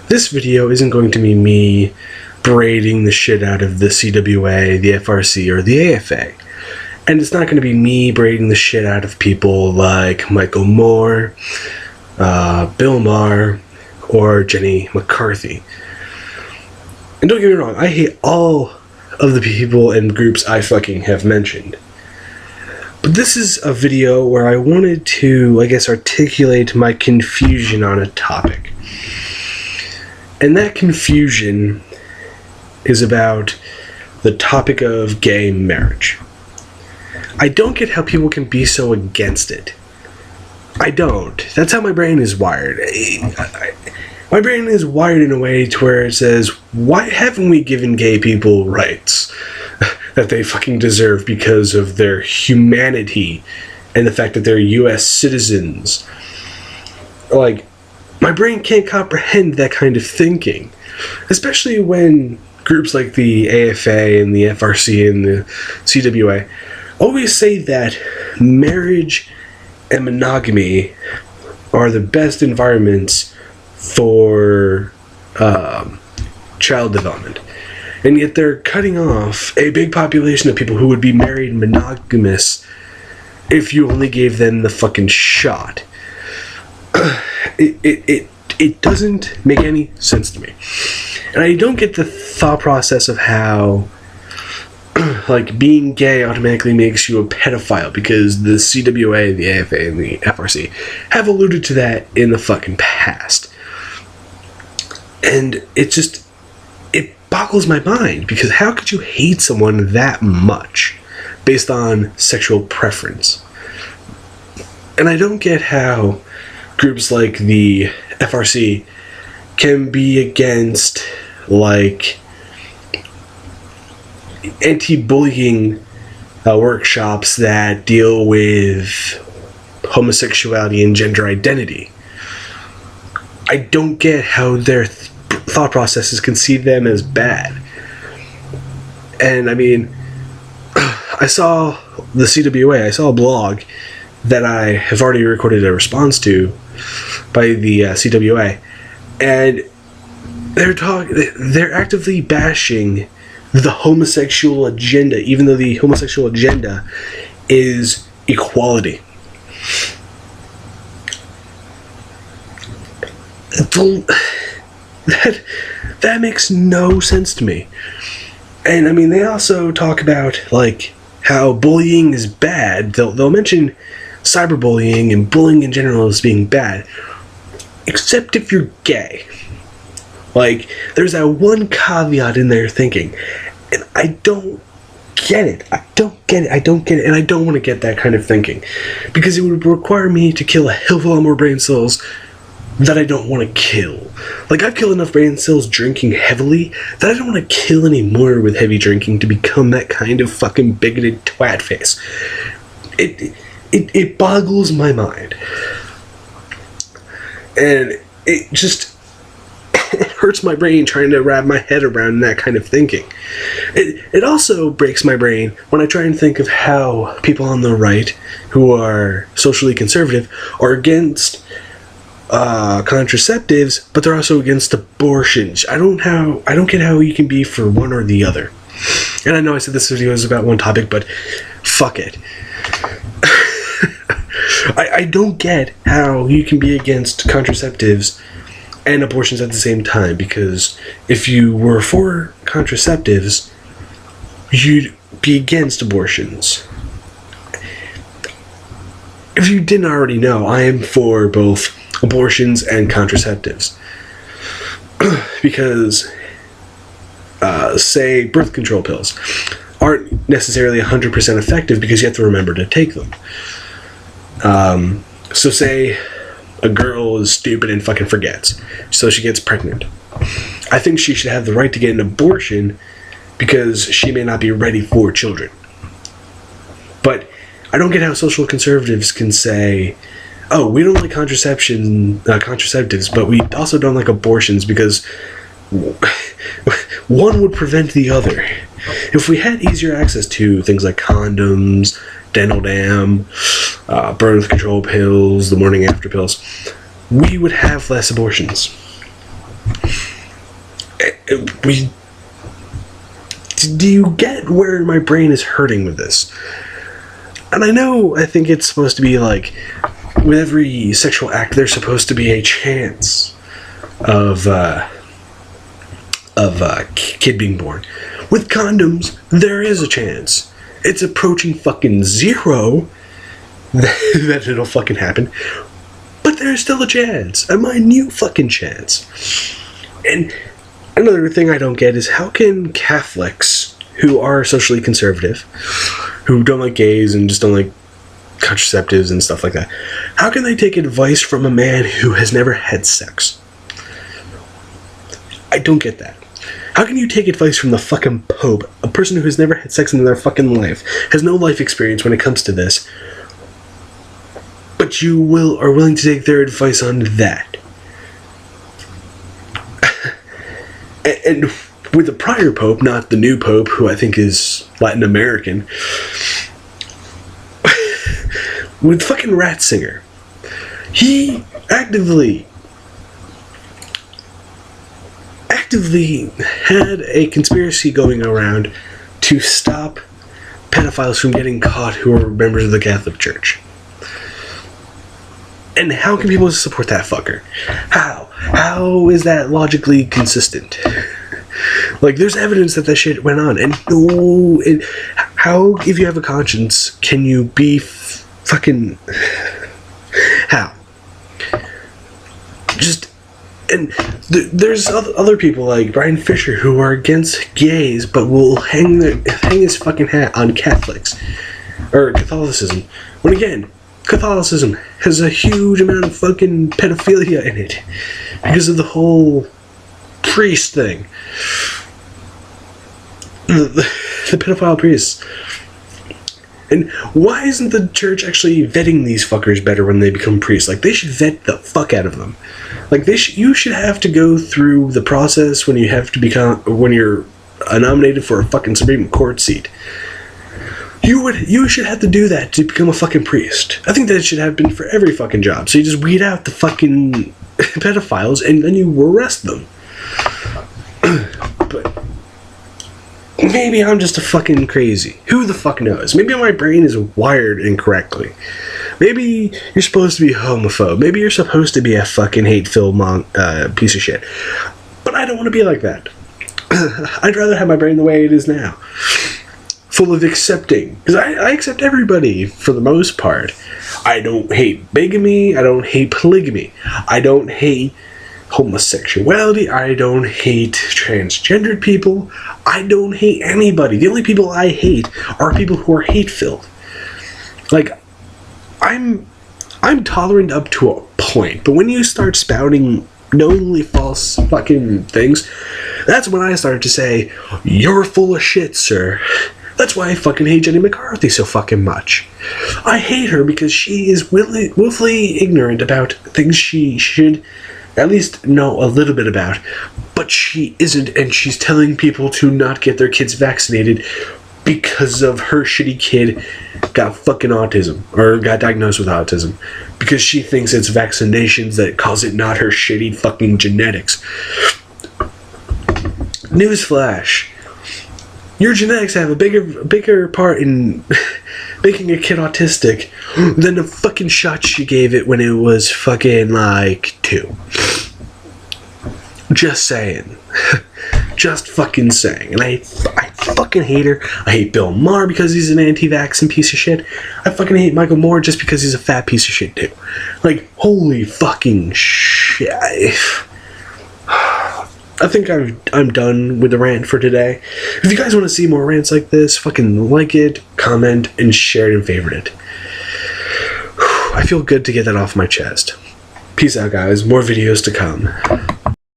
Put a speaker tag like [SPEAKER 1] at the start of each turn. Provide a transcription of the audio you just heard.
[SPEAKER 1] This video isn't going to be me berating the shit out of the CWA, the FRC, or the AFA. And it's not going to be me berating the shit out of people like Michael Moore, Bill Maher, or Jenny McCarthy. And don't get me wrong, I hate all of the people and groups I fucking have mentioned. But this is a video where I wanted to, articulate my confusion on a topic. And that confusion is about the topic of gay marriage. I don't get how people can be so against it. I don't. That's how my brain is wired. My brain is wired in a way to where it says, why haven't we given gay people rights that they fucking deserve because of their humanity and the fact that they're US citizens? My brain can't comprehend that kind of thinking, especially when groups like the AFA and the FRC and the CWA always say that marriage and monogamy are the best environments for child development. And yet they're cutting off a big population of people who would be married and monogamous if you only gave them the fucking shot. It doesn't make any sense to me. And I don't get the thought process of how being gay automatically makes you a pedophile, because the CWA, the AFA, and the FRC have alluded to that in the fucking past. And it boggles my mind, because how could you hate someone that much based on sexual preference? And I don't get how groups like the FRC can be against, anti-bullying workshops that deal with homosexuality and gender identity. I don't get how their thought processes can see them as bad. And I saw the CWA, I saw a blog that I have already recorded a response to by the CWA, and they're actively bashing the homosexual agenda, even though the homosexual agenda is equality. That makes no sense to me. And they also talk about how bullying is bad. They'll mention cyberbullying and bullying in general as being bad, except if you're gay. There's that one caveat in their thinking, and I don't get it. And I don't want to get that kind of thinking, because it would require me to kill a hell of a lot more brain cells that I don't want to kill. I've killed enough brain cells drinking heavily that I don't want to kill any more with heavy drinking to become that kind of fucking bigoted twat face. It boggles my mind. And it hurts my brain trying to wrap my head around that kind of thinking. It also breaks my brain when I try and think of how people on the right who are socially conservative are against contraceptives, but they're also against abortions. I don't get how you can be for one or the other. And I know I said this video is about one topic, but fuck it. I don't get how you can be against contraceptives and abortions at the same time, because if you were for contraceptives, you'd be against abortions. If you didn't already know, I am for both abortions and contraceptives. Because, say, birth control pills aren't necessarily 100% effective, because you have to remember to take them. So say a girl is stupid and fucking forgets, so she gets pregnant. I think she should have the right to get an abortion, because she may not be ready for children. But I don't get how social conservatives can say, oh, we don't like contraceptives, but we also don't like abortions, because one would prevent the other. If we had easier access to things like condoms, dental dam, birth control pills, the morning after pills, we would have less abortions. Do you get where my brain is hurting with this? And I think it's supposed to be like, with every sexual act, there's supposed to be a chance of kid being born. With condoms, there is a chance. It's approaching fucking zero that it'll fucking happen. But there's still a chance. A minute fucking chance. And another thing I don't get is, how can Catholics, who are socially conservative, who don't like gays and just don't like contraceptives and stuff like that, how can they take advice from a man who has never had sex? I don't get that. How can you take advice from the fucking Pope, a person who has never had sex in their fucking life, has no life experience when it comes to this, but you are willing to take their advice on that? And with the prior Pope, not the new Pope, who I think is Latin American, with fucking Ratzinger, he actively had a conspiracy going around to stop pedophiles from getting caught who are members of the Catholic Church. And how can people support that fucker? How is that logically consistent? Like, there's evidence that shit went on. And how, if you have a conscience, can you be fucking... How? Just... And there's other people like Brian Fisher who are against gays but will hang his fucking hat on Catholics. Or Catholicism. When again, Catholicism has a huge amount of fucking pedophilia in it. Because of the whole priest thing. The pedophile priests. And why isn't the church actually vetting these fuckers better when they become priests? Like, they should vet the fuck out of them. Like, you should have to go through the process when you're nominated for a fucking Supreme Court seat. You should have to do that to become a fucking priest. I think that should happen for every fucking job. So you just weed out the fucking pedophiles and then you arrest them. But maybe I'm just a fucking crazy. Who the fuck knows? Maybe my brain is wired incorrectly. Maybe you're supposed to be a homophobe. Maybe you're supposed to be a fucking hate-filled piece of shit. But I don't want to be like that. I'd rather have my brain the way it is now. Full of accepting. Because I accept everybody, for the most part. I don't hate bigamy. I don't hate polygamy. I don't hate homosexuality. I don't hate transgendered people. I don't hate anybody. The only people I hate are people who are hate-filled. Like, I'm tolerant up to a point, but when you start spouting knowingly false fucking things, that's when I started to say, you're full of shit, sir. That's why I fucking hate Jenny McCarthy so fucking much. I hate her because she is willfully ignorant about things she should at least know a little bit about, but she isn't, and she's telling people to not get their kids vaccinated because of her shitty kid got fucking autism, or got diagnosed with autism, because she thinks it's vaccinations that cause it, not her shitty fucking genetics. Newsflash. Your genetics have a bigger part in making a kid autistic than the fucking shot she gave it when it was fucking like 2. Just saying. Just fucking saying. And I fucking hate her. I hate Bill Maher because he's an anti-vaccine piece of shit. I fucking hate Michael Moore just because he's a fat piece of shit too. Like, holy fucking shit. I think I'm done with the rant for today. If you guys want to see more rants like this, fucking like it, comment, and share it and favorite it. I feel good to get that off my chest. Peace out, guys. More videos to come.